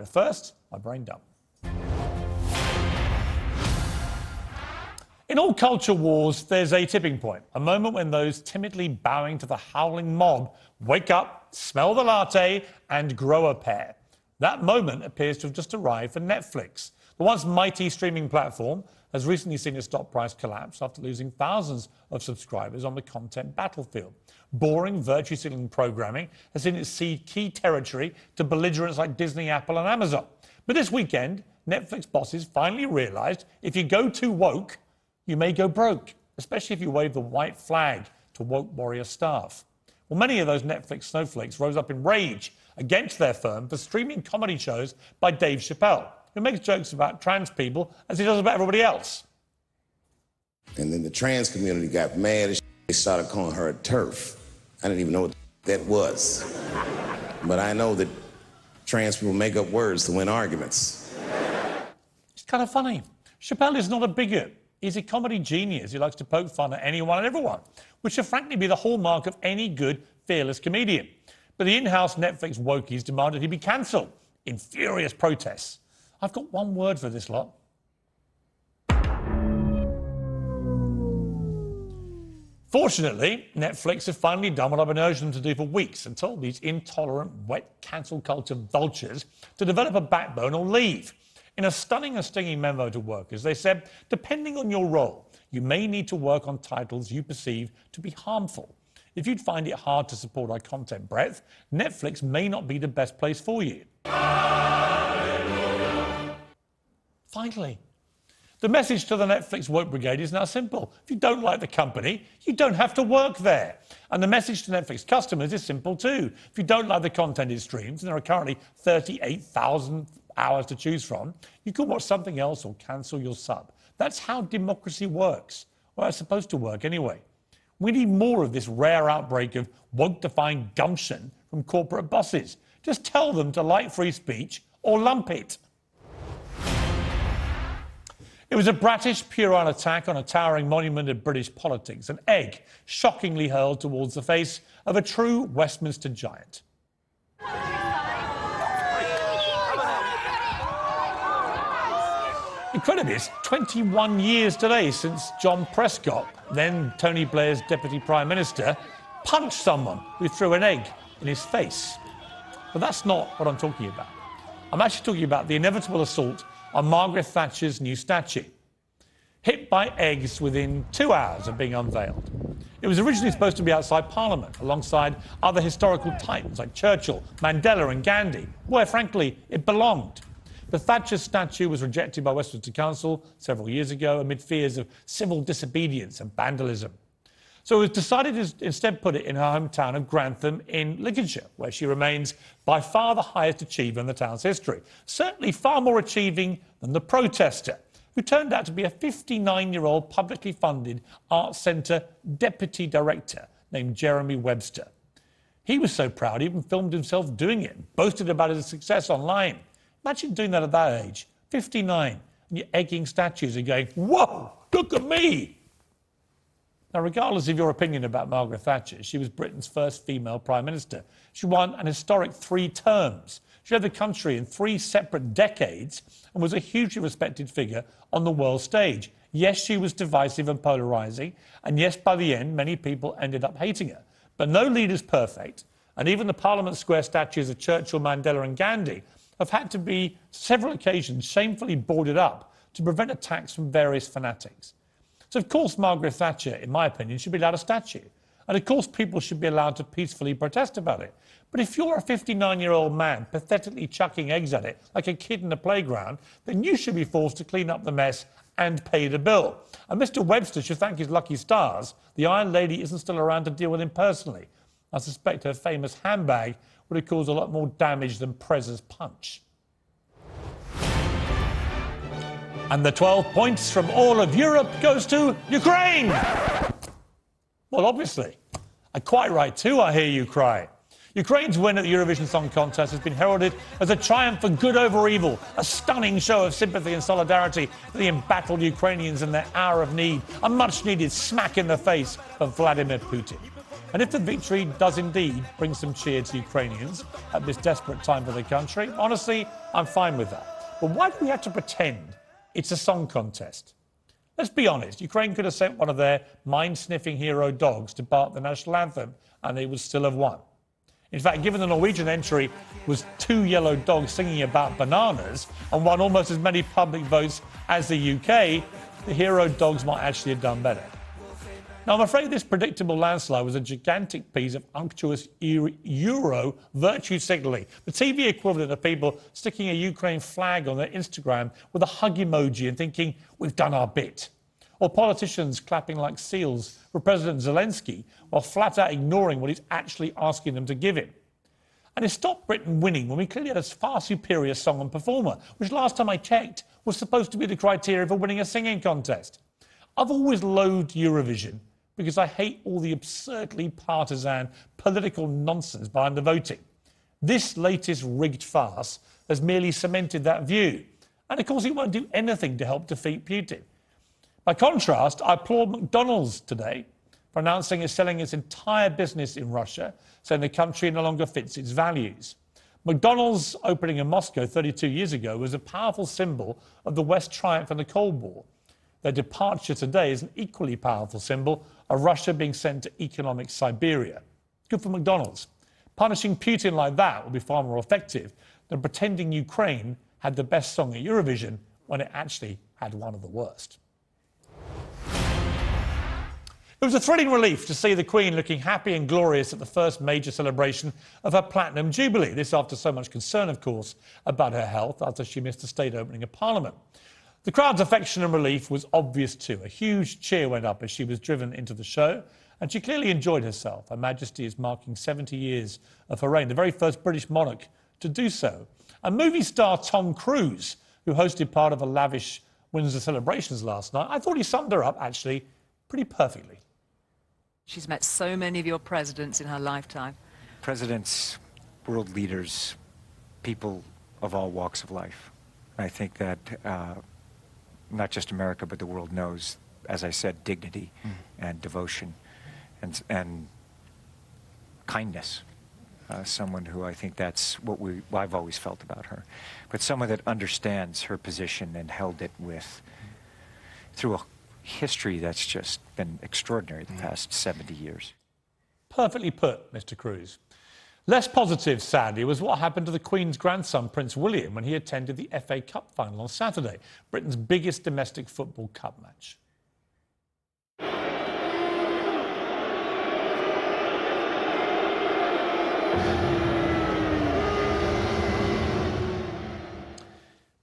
But first, my brain dump. In all culture wars, there's a tipping point, a moment when those timidly bowing to the howling mob wake up, smell the latte, and grow a pair. That moment appears to have just arrived for Netflix. The once mighty streaming platform has recently seen its stock price collapse after losing thousands of subscribers on the content battlefield. Boring, virtue-signaling programming has seen it cede key territory to belligerents like Disney, Apple and Amazon. But this weekend, Netflix bosses finally realised if you go too woke, you may go broke, especially if you wave the white flag to woke warrior staff. Well, many of those Netflix snowflakes rose up in rage against their firm for streaming comedy shows by Dave Chappelle, who makes jokes about trans people as he does about everybody else. And then the trans community got mad as they started calling her a TERF. I didn't even know what that was. But I know that trans people make up words to win arguments. It's kind of funny. Chappelle is not a bigot. He's a comedy genius who likes to poke fun at anyone and everyone, which should frankly be the hallmark of any good, fearless comedian. But the in-house Netflix wokies demanded he be cancelled in furious protests. I've got one word for this lot. Fortunately, Netflix have finally done what I've been urging them to do for weeks and told these intolerant, wet cancel culture vultures to develop a backbone or leave. In a stunning and stinging memo to workers, they said, depending on your role, you may need to work on titles you perceive to be harmful. If you'd find it hard to support our content breadth, Netflix may not be the best place for you. Finally, the message to the Netflix woke brigade is now simple. If you don't like the company, you don't have to work there. And the message to Netflix customers is simple too. If you don't like the content it streams, and there are currently 38,000 hours to choose from, you can watch something else or cancel your sub. That's how democracy works. Well, it's supposed to work anyway. We need more of this rare outbreak of woke-defying gumption from corporate bosses. Just tell them to like free speech or lump it. It was a bratish, puerile attack on a towering monument of British politics, an egg shockingly hurled towards the face of a true Westminster giant. Incredibly, it's 21 years today since John Prescott, then Tony Blair's Deputy Prime Minister, punched someone who threw an egg in his face. But that's not what I'm talking about. I'm actually talking about the inevitable assault on Margaret Thatcher's new statue, hit by eggs within 2 hours of being unveiled. It was originally supposed to be outside Parliament, alongside other historical titans like Churchill, Mandela and Gandhi, where, frankly, it belonged. The Thatcher statue was rejected by Westminster Council several years ago amid fears of civil disobedience and vandalism. So it was decided to instead put it in her hometown of Grantham in Lincolnshire, where she remains by far the highest achiever in the town's history. Certainly far more achieving than the protester, who turned out to be a 59-year-old publicly funded arts centre deputy director named Jeremy Webster. He was so proud he even filmed himself doing it and boasted about his success online. Imagine doing that at that age, 59, and you're egging statues and going, whoa, look at me. Now, regardless of your opinion about Margaret Thatcher, she was Britain's first female Prime Minister. She won an historic 3 terms. She led the country in 3 separate decades and was a hugely respected figure on the world stage. Yes, she was divisive and polarising, and yes, by the end, many people ended up hating her. But no leader's perfect, and even the Parliament Square statues of Churchill, Mandela and Gandhi have had to be, several occasions, shamefully boarded up to prevent attacks from various fanatics. So, of course, Margaret Thatcher, in my opinion, should be allowed a statue. And, of course, people should be allowed to peacefully protest about it. But if you're a 59-year-old man pathetically chucking eggs at it like a kid in a playground, then you should be forced to clean up the mess and pay the bill. And Mr Webster should thank his lucky stars the Iron Lady isn't still around to deal with him personally. I suspect her famous handbag would have caused a lot more damage than Prez's punch. And the 12 points from all of Europe goes to Ukraine. Well, obviously. And quite right too, I hear you cry. Ukraine's win at the Eurovision Song Contest has been heralded as a triumph for good over evil, a stunning show of sympathy and solidarity for the embattled Ukrainians in their hour of need, a much-needed smack in the face for Vladimir Putin. And if the victory does indeed bring some cheer to Ukrainians at this desperate time for the country, honestly, I'm fine with that. But why do we have to pretend it's a song contest? Let's be honest, Ukraine could have sent one of their mind-sniffing hero dogs to bark the national anthem and they would still have won. In fact, given the Norwegian entry was 2 yellow dogs singing about bananas and won almost as many public votes as the UK, the hero dogs might actually have done better. Now, I'm afraid this predictable landslide was a gigantic piece of unctuous Euro virtue signalling, the TV equivalent of people sticking a Ukraine flag on their Instagram with a hug emoji and thinking, we've done our bit. Or politicians clapping like seals for President Zelensky while flat out ignoring what he's actually asking them to give him. And it stopped Britain winning when we clearly had a far superior song and performer, which last time I checked was supposed to be the criteria for winning a singing contest. I've always loathed Eurovision because I hate all the absurdly partisan political nonsense behind the voting. This latest rigged farce has merely cemented that view. And of course, it won't do anything to help defeat Putin. By contrast, I applaud McDonald's today for announcing it's selling its entire business in Russia, saying the country no longer fits its values. McDonald's opening in Moscow 32 years ago was a powerful symbol of the West's triumph in the Cold War. Their departure today is an equally powerful symbol of Russia being sent to economic Siberia. Good for McDonald's. Punishing Putin like that will be far more effective than pretending Ukraine had the best song at Eurovision when it actually had one of the worst. It was a thrilling relief to see the Queen looking happy and glorious at the first major celebration of her Platinum Jubilee. This after so much concern, of course, about her health after she missed the state opening of Parliament. The crowd's affection and relief was obvious too. A huge cheer went up as she was driven into the show, and she clearly enjoyed herself. Her Majesty is marking 70 years of her reign, the very first British monarch to do so. And movie star Tom Cruise, who hosted part of a lavish Windsor celebrations last night, I thought he summed her up, actually, pretty perfectly. She's met so many of your presidents in her lifetime. Presidents, world leaders, people of all walks of life. I think that not just America, but the world knows, as I said, dignity and devotion and kindness. Someone who I think that's what I've always felt about her. But someone that understands her position and held it through a history that's just been extraordinary the past 70 years. Perfectly put, Mr. Cruise. Less positive, sadly, was what happened to the Queen's grandson, Prince William, when he attended the FA Cup final on Saturday, Britain's biggest domestic football cup match.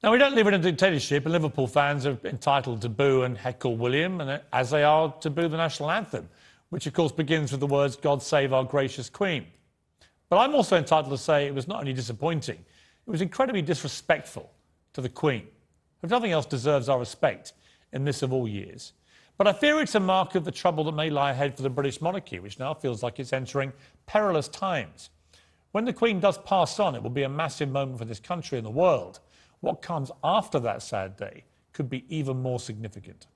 Now, we don't live in a dictatorship, and Liverpool fans are entitled to boo and heckle William, and as they are to boo the national anthem, which, of course, begins with the words, God save our gracious Queen. But I'm also entitled to say it was not only disappointing, it was incredibly disrespectful to the Queen, who, if nothing else, deserves our respect in this of all years. But I fear it's a mark of the trouble that may lie ahead for the British monarchy, which now feels like it's entering perilous times. When the Queen does pass on, it will be a massive moment for this country and the world. What comes after that sad day could be even more significant.